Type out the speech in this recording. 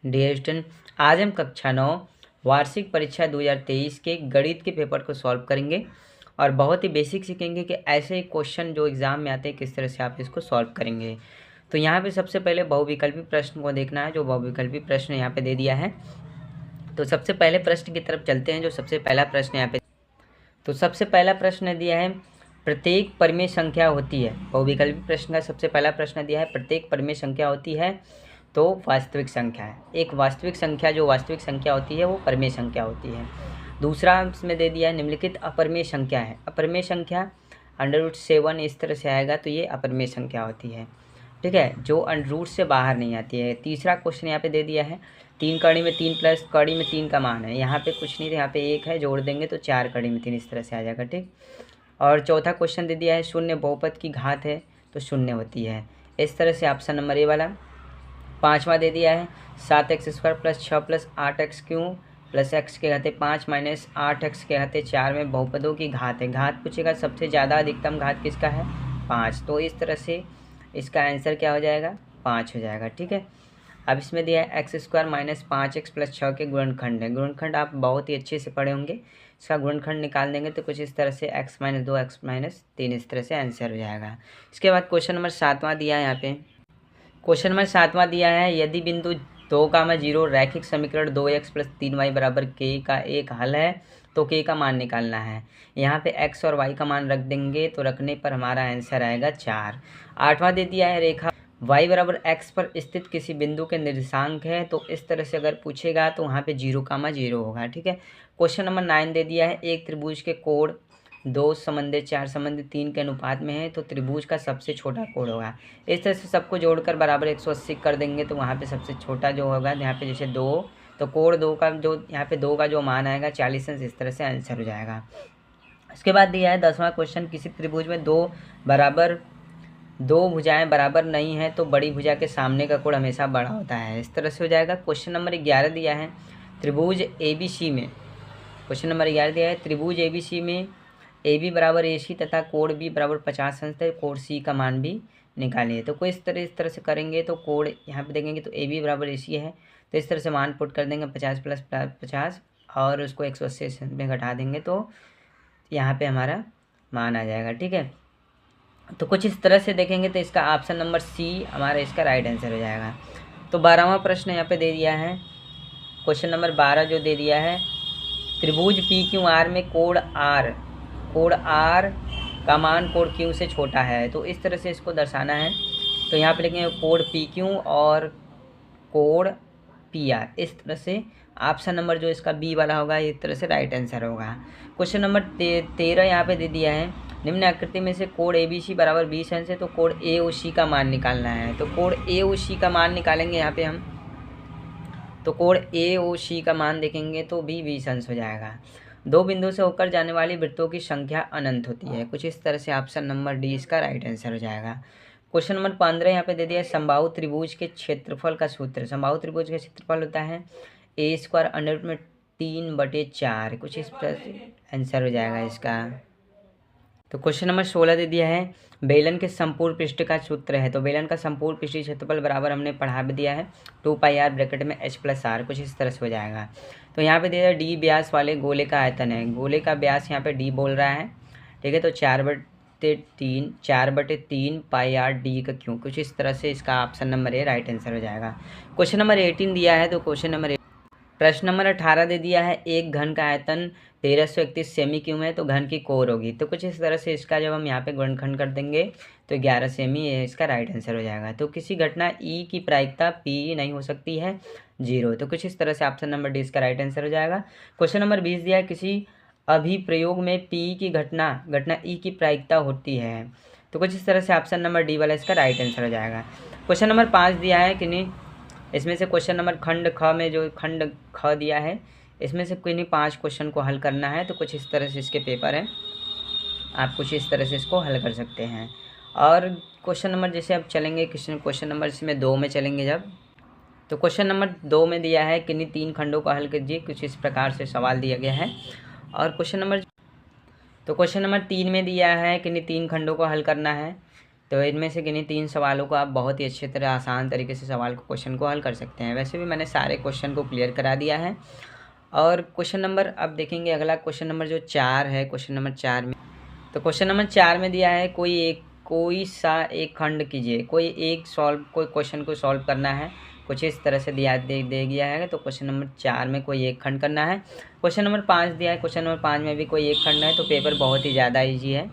Dear student, आज हम कक्षा 9 वार्षिक परीक्षा 2023 के गणित के पेपर को सॉल्व करेंगे और बहुत ही बेसिक सीखेंगे कि ऐसे क्वेश्चन जो एग्ज़ाम में आते हैं किस तरह से आप इसको सॉल्व करेंगे। तो यहाँ पे सबसे पहले बहुविकल्पी प्रश्न को देखना है, जो बहुविकल्पी प्रश्न यहाँ पे दे दिया है। तो सबसे पहले प्रश्न की तरफ चलते हैं। जो सबसे पहला प्रश्न यहाँ पे, तो सबसे पहला प्रश्न दिया है प्रत्येक परिमेय संख्या होती है। बहुविकल्पी प्रश्न का सबसे पहला प्रश्न दिया है प्रत्येक परिमेय संख्या होती है तो वास्तविक संख्या है। एक वास्तविक संख्या जो वास्तविक संख्या होती है वो परिमेय संख्या होती है। दूसरा इसमें दे दिया है निम्नलिखित अपरिमेय संख्या है। अपरिमेय संख्या √7 इस तरह से आएगा तो ये अपरिमेय संख्या होती है, ठीक है, जो √ से बाहर नहीं आती है। तीसरा क्वेश्चन यहाँ पे दे दिया है 3 कड़ी में 3 प्लस कड़ी में 3 का मान है। यहाँ पे कुछ नहीं, यहाँ पे 1 है, जोड़ देंगे तो 4 कड़ी में 3 इस तरह से आ जाएगा, ठीक। और चौथा क्वेश्चन दे दिया है शून्य बहुपद की घात है तो शून्य होती है। इस तरह से ऑप्शन नंबर ए वाला। पाँचवा दे दिया है 7x² + 6 + 8x³ + x के घाते 5 - 8x के घाते 4 में बहुपदों की घात है। घात पूछेगा, सबसे ज़्यादा अधिकतम घात किसका है? 5। तो इस तरह से इसका आंसर क्या हो जाएगा? 5 हो जाएगा, ठीक है। अब इसमें दिया है x² - 5x + 6 के गुणनखंड है। गुणनखंड आप बहुत ही अच्छे से पढ़े होंगे। इसका गुणनखंड निकाल देंगे तो कुछ इस तरह से x - 2 x - 3 इस तरह से आंसर हो जाएगा। इसके बाद क्वेश्चन नंबर 7वां दिया है यहाँ पे। क्वेश्चन नंबर 7वां दिया है यदि बिंदु 2, 0 रैखिक समीकरण 2x + 3y = k का एक हल है तो k का मान निकालना है। यहाँ पे x और y का मान रख देंगे तो रखने पर हमारा आंसर आएगा 4। 8वां दे दिया है रेखा y = x पर स्थित किसी बिंदु के निर्देशांक है। तो इस तरह से अगर पूछेगा तो वहाँ पे 0, 0 होगा, ठीक है। क्वेश्चन नंबर 9 दे दिया है एक त्रिभुज के कोण 2 = 4 = 3 के अनुपात में है तो त्रिभुज का सबसे छोटा कोण होगा। इस तरह से सबको जोड़कर बराबर 180 कर देंगे तो वहाँ पे सबसे छोटा जो होगा, यहाँ पे जैसे 2 तो कोण 2 का जो यहाँ पे 2 का जो मान आएगा 40 अंश, इस तरह से आंसर हो जाएगा। इसके बाद दिया है 10वां क्वेश्चन किसी त्रिभुज में दो भुजाएं बराबर नहीं है तो बड़ी भुजा के सामने का कोण हमेशा बड़ा होता है। इस तरह से हो जाएगा। क्वेश्चन नंबर 11 दिया है त्रिभुज ABC में। क्वेश्चन नंबर 11 दिया है त्रिभुज ABC में AB = AC तथा कोण B = 50 अंश है। कोण C का मान भी निकालिए। तो कोई इस तरह से करेंगे तो कोण यहाँ पे देखेंगे तो AB = AC है तो इस तरह से मान पुट कर देंगे 50 + 50 और उसको 180 में घटा देंगे तो यहाँ पे हमारा मान आ जाएगा, ठीक है। तो कुछ इस तरह से देखेंगे तो इसका ऑप्शन नंबर C हमारा इसका राइट आंसर हो जाएगा। तो 12वां प्रश्न यहाँ पे दे दिया है। क्वेश्चन नंबर 12 जो दे दिया है त्रिभुज PQR में कोण R का मान कोण Q से छोटा है। तो इस तरह से इसको दर्शाना है। तो यहाँ पे लिखेंगे कोण PQ और कोण PR। इस तरह से ऑप्शन नंबर जो इसका B वाला होगा इस तरह से राइट आंसर होगा। क्वेश्चन नंबर 13 यहाँ पे दे दिया है निम्न आकृति में से कोण ABC = 20 अंश है तो कोण AOC का मान निकालना है। तो कोण AOC का मान निकालेंगे यहाँ पे हम, तो कोण AOC का मान देखेंगे तो भी 20 अंश हो जाएगा। दो बिंदु से होकर जाने वाली वृत्तों की संख्या अनंत होती है। कुछ इस तरह से ऑप्शन नंबर D इसका राइट आंसर हो जाएगा। क्वेश्चन नंबर 15 यहाँ पे दे दिया है समबाहु त्रिभुज के क्षेत्रफल का सूत्र। समबाहु त्रिभुज का क्षेत्रफल होता है A² √ 3/4। कुछ इस तरह से आंसर हो जाएगा इसका। तो क्वेश्चन नंबर 16 दे दिया है बेलन के संपूर्ण पृष्ठ का सूत्र है। तो बेलन का संपूर्ण पृष्ठीय क्षेत्रफल बराबर हमने पढ़ा भी दिया है 2πr ब्रैकेट में h + r। कुछ इस तरह से हो जाएगा। तो यहाँ पे दे दिया D व्यास वाले गोले का आयतन है। गोले का व्यास यहाँ पे D बोल रहा है, ठीक है। तो 4/3 πr d3। कुछ इस तरह से इसका option number A right answer हो जाएगा। क्वेश्चन नंबर 18 दिया है। तो प्रश्न नंबर 18 दे दिया है एक घन का आयतन 1331 सेमी क्यूब है तो घन की कोर होगी। तो कुछ इस तरह से इसका जब हम यहाँ पे गुणनखंड कर देंगे तो 11 सेमी इसका राइट आंसर हो जाएगा। तो किसी घटना E की प्रायिकता P नहीं हो सकती है 0। तो कुछ इस तरह से ऑप्शन नंबर D इसका राइट आंसर हो जाएगा। क्वेश्चन नंबर 20 दिया है किसी अभिप्रयोग में P की घटना E की प्रायिकता होती है। तो कुछ इस तरह से ऑप्शन नंबर D वाला इसका राइट आंसर हो जाएगा। क्वेश्चन नंबर 5 दिया है कि नहीं, इसमें से क्वेश्चन नंबर खंड ख में जो खंड ख दिया है इसमें से किन्हीं 5 क्वेश्चन को हल करना है। तो कुछ इस तरह से इसके पेपर हैं, आप कुछ इस तरह से इसको हल कर सकते हैं। और क्वेश्चन नंबर जैसे अब चलेंगे क्वेश्चन नंबर इसमें 2 में चलेंगे जब, तो क्वेश्चन नंबर 2 में दिया है किन्हीं 3 खंडों को हल कीजिए। कुछ इस प्रकार से सवाल दिया गया है। और क्वेश्चन नंबर 3 में दिया है किन्हीं 3 खंडों को हल करना है। तो इनमें से किन्हीं 3 सवालों को आप बहुत ही अच्छी तरह आसान तरीके से सवाल को क्वेश्चन को हल कर सकते हैं। वैसे भी मैंने सारे क्वेश्चन को क्लियर करा दिया है। और क्वेश्चन नंबर अब देखेंगे अगला क्वेश्चन नंबर जो 4 है, क्वेश्चन नंबर 4 में, तो क्वेश्चन नंबर 4 में दिया है कोई सा एक खंड कीजिए। कोई क्वेश्चन को सॉल्व करना है, कुछ इस तरह से दे दिया है। तो क्वेश्चन नंबर 4 में कोई एक खंड करना है। क्वेश्चन नंबर 5 दिया है, क्वेश्चन नंबर 5 में भी कोई एक खंड है। तो पेपर बहुत ही ज़्यादा ईजी है।